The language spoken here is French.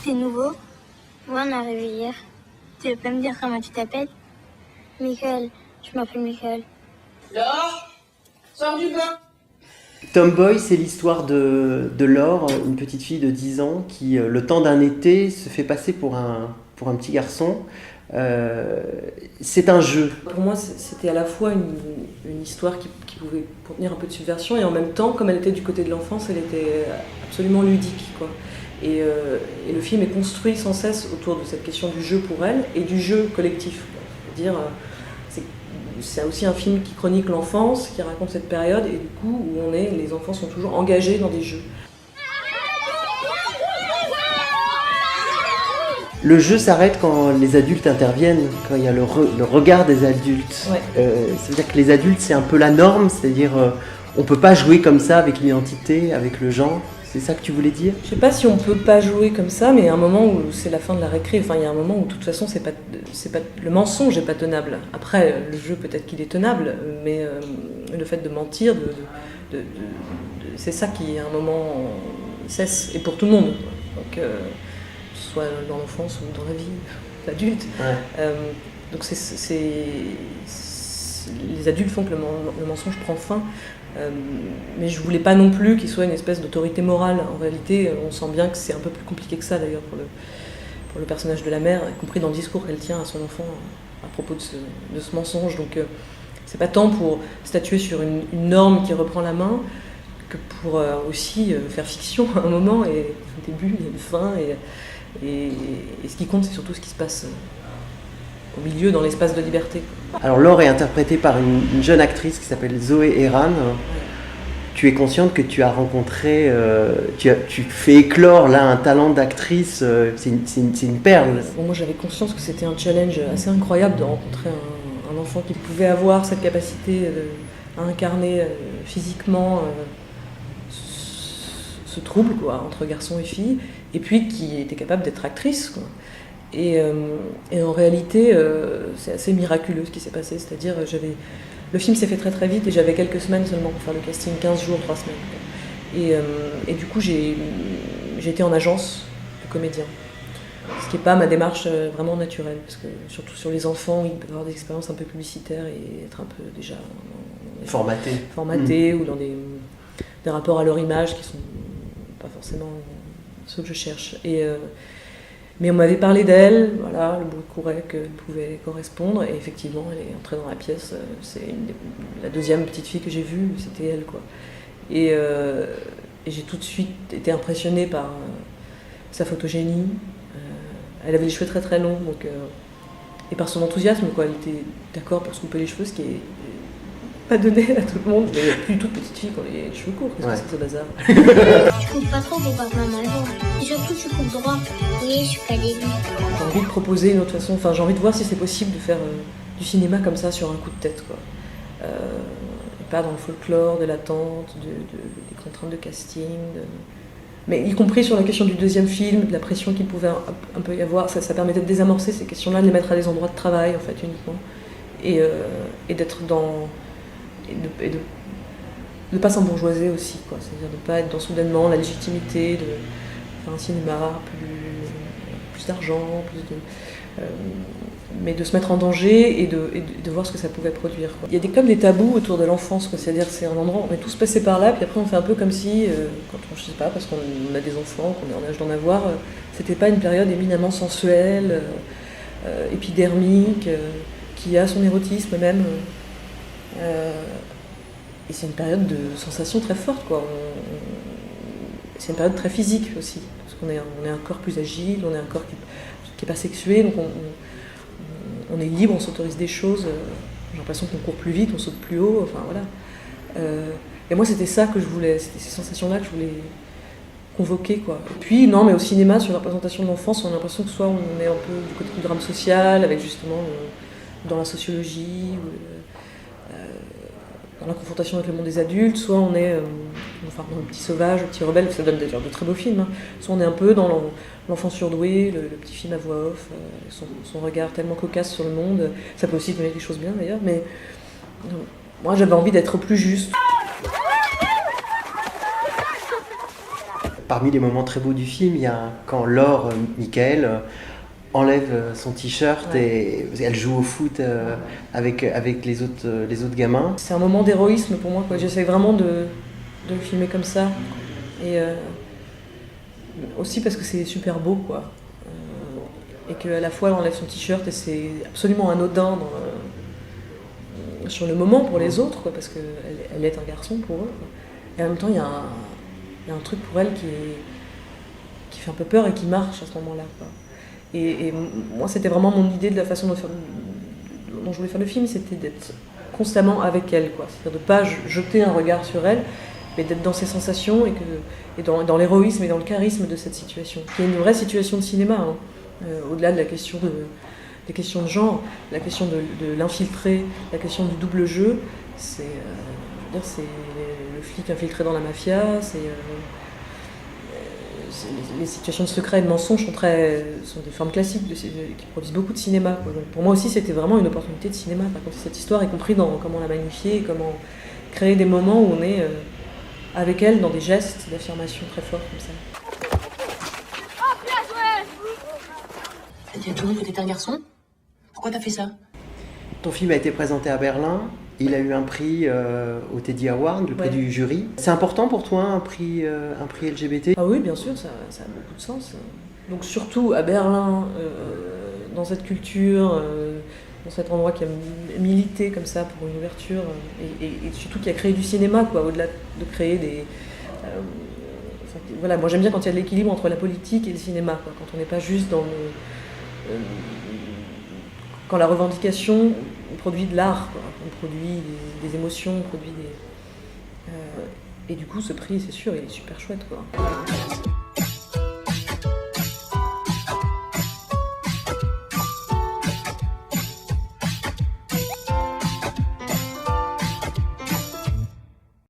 T'es nouveau? Ouais, on est arrivé hier. Tu veux pas me dire comment tu t'appelles? Michael. Je m'appelle Michael. Laure, sors du bain. Tomboy, c'est l'histoire de Laure, une petite fille de 10 ans qui, le temps d'un été, se fait passer pour un petit garçon. C'est un jeu. Pour moi, c'était à la fois une histoire qui pouvait contenir un peu de subversion et en même temps, comme elle était du côté de l'enfance, elle était absolument ludique, quoi. Et le film est construit sans cesse autour de cette question du jeu pour elle et du jeu collectif. C'est-à-dire, c'est aussi un film qui chronique l'enfance, qui raconte cette période et du coup où les enfants sont toujours engagés dans des jeux. Le jeu s'arrête quand les adultes interviennent, quand il y a le regard des adultes. Ouais. C'est-à-dire que les adultes, c'est un peu la norme, c'est-à-dire on peut pas jouer comme ça avec l'identité, avec le genre. C'est ça que tu voulais dire? Je sais pas si on peut pas jouer comme ça, mais il y a un moment où c'est la fin de la récré. Enfin, il y a un moment où de toute façon, c'est pas le mensonge n'est pas tenable. Après, le jeu peut-être qu'il est tenable, mais le fait de mentir, c'est ça qui à un moment cesse, et pour tout le monde. Donc, que ce soit dans l'enfance ou dans la vie d'adulte. Ouais. Donc les adultes font que le mensonge prend fin. Mais je voulais pas non plus qu'il soit une espèce d'autorité morale. En réalité, on sent bien que c'est un peu plus compliqué que ça d'ailleurs pour le personnage de la mère, y compris dans le discours qu'elle tient à son enfant à propos de ce mensonge. Donc c'est pas tant pour statuer sur une norme qui reprend la main que pour aussi faire fiction à un moment, et au début il y a une fin, et ce qui compte c'est surtout ce qui se passe au milieu, dans l'espace de liberté. Alors Laure est interprétée par une jeune actrice qui s'appelle Zoé Eran. Tu es consciente que tu as rencontré, tu fais éclore là un talent d'actrice, c'est une perle. Bon, moi j'avais conscience que c'était un challenge assez incroyable de rencontrer un enfant qui pouvait avoir cette capacité à incarner physiquement ce trouble, quoi, entre garçon et fille, et puis qui était capable d'être actrice, quoi. Et en réalité, c'est assez miraculeux ce qui s'est passé. C'est-à-dire, le film s'est fait très très vite et j'avais quelques semaines seulement pour faire le casting, 15 jours, 3 semaines. Et du coup, j'ai été en agence de comédien. Ce qui n'est pas ma démarche vraiment naturelle, parce que surtout sur les enfants, ils peuvent avoir des expériences un peu publicitaires et être un peu déjà formatés ou dans des rapports à leur image qui sont pas forcément ceux que je cherche. Mais on m'avait parlé d'elle, voilà, le bruit courait qu'elle pouvait correspondre, et effectivement, elle est entrée dans la pièce. C'est la deuxième petite fille que j'ai vue, c'était elle, quoi. Et j'ai tout de suite été impressionnée par sa photogénie. Elle avait les cheveux très très longs, donc, et par son enthousiasme, quoi. Elle était d'accord pour se couper les cheveux, ce qui est pas donné à tout le monde. Mais il n'y a plus toute petite fille qui a les cheveux courts, qu'est-ce que c'est ce bazar? Tu coupes pas trop pour pas que maman le voit. Et surtout, tu coupes droit. Oui, je suis pas débile. J'ai envie de proposer une autre façon, enfin j'ai envie de voir si c'est possible de faire du cinéma comme ça sur un coup de tête, quoi. Et pas dans le folklore de l'attente, des contraintes de casting, mais y compris sur la question du deuxième film, de la pression qu'il pouvait un peu y avoir, ça permettait de désamorcer ces questions-là, de les mettre à des endroits de travail en fait uniquement, et d'être dans... et de ne pas s'embourgeoiser aussi, quoi. C'est-à-dire de ne pas être dans soudainement la légitimité de faire un cinéma plus d'argent, mais de se mettre en danger et de voir ce que ça pouvait produire, quoi. Il y a comme des tabous autour de l'enfance, quoi. C'est-à-dire c'est un endroit où on est tous passés par là, puis après on fait un peu comme si, quand on, je sais pas, parce qu'on a des enfants, qu'on est en âge d'en avoir, c'était pas une période éminemment sensuelle, épidermique, qui a son érotisme même. Et c'est une période de sensations très forte, quoi. C'est une période très physique aussi, parce qu'on est un corps plus agile, on est un corps qui n'est pas sexué, donc on est libre, on s'autorise des choses. J'ai l'impression qu'on court plus vite, on saute plus haut, enfin voilà. Et moi c'était ça que je voulais, c'était ces sensations-là que je voulais convoquer, quoi. Et puis non, mais au cinéma, sur la représentation de l'enfance, on a l'impression que soit on est un peu du côté du drame social, avec justement dans la sociologie, dans la confrontation avec le monde des adultes, soit on est dans le petit sauvage, le petit rebelle, ça donne d'ailleurs de très beaux films, hein. Soit on est un peu dans l'enfant surdoué, le petit film à voix off, son regard tellement cocasse sur le monde. Ça peut aussi donner des choses bien d'ailleurs, mais moi j'avais envie d'être plus juste. parmi les moments très beaux du film, il y a quand Laure, Michael, enlève son t-shirt et elle joue au foot avec les autres gamins. C'est un moment d'héroïsme pour moi, quoi. J'essaie vraiment de le filmer comme ça. Et aussi parce que c'est super beau, quoi. Et qu'à la fois elle enlève son t-shirt et c'est absolument anodin sur le moment pour les autres, quoi, parce qu'elle est un garçon pour eux, quoi. Et en même temps, il y a un truc pour elle qui fait un peu peur et qui marche à ce moment-là, quoi. Et moi, c'était vraiment mon idée de la façon dont je voulais faire le film, c'était d'être constamment avec elle, quoi. C'est-à-dire de ne pas jeter un regard sur elle, mais d'être dans ses sensations et dans l'héroïsme et dans le charisme de cette situation, qui est une vraie situation de cinéma, hein. Au-delà de la question des questions de genre, la question de l'infiltré, la question du double jeu, c'est le flic infiltré dans la mafia, les situations de secret et de mensonge sont des formes classiques qui produisent beaucoup de cinéma, quoi. Donc pour moi aussi, c'était vraiment une opportunité de cinéma de raconter cette histoire, y compris dans comment la magnifier et comment créer des moments où on est avec elle dans des gestes d'affirmation très forts comme ça. T'as dit à tout le monde que t'étais un garçon? Pourquoi t'as fait ça? Ton film a été présenté à Berlin. Il a eu un prix au Teddy Award, le prix du jury. C'est important pour toi, un prix LGBT? Ah oui, bien sûr, ça a beaucoup de sens. Donc surtout à Berlin, dans cette culture, dans cet endroit qui a milité comme ça pour une ouverture, et surtout qui a créé du cinéma, quoi, au-delà de créer des... voilà, moi j'aime bien quand il y a de l'équilibre entre la politique et le cinéma, quoi, quand on n'est pas juste dans le... quand la revendication produit de l'art, quoi. On produit des émotions, on produit des... et du coup, ce prix, c'est sûr, il est super chouette, quoi.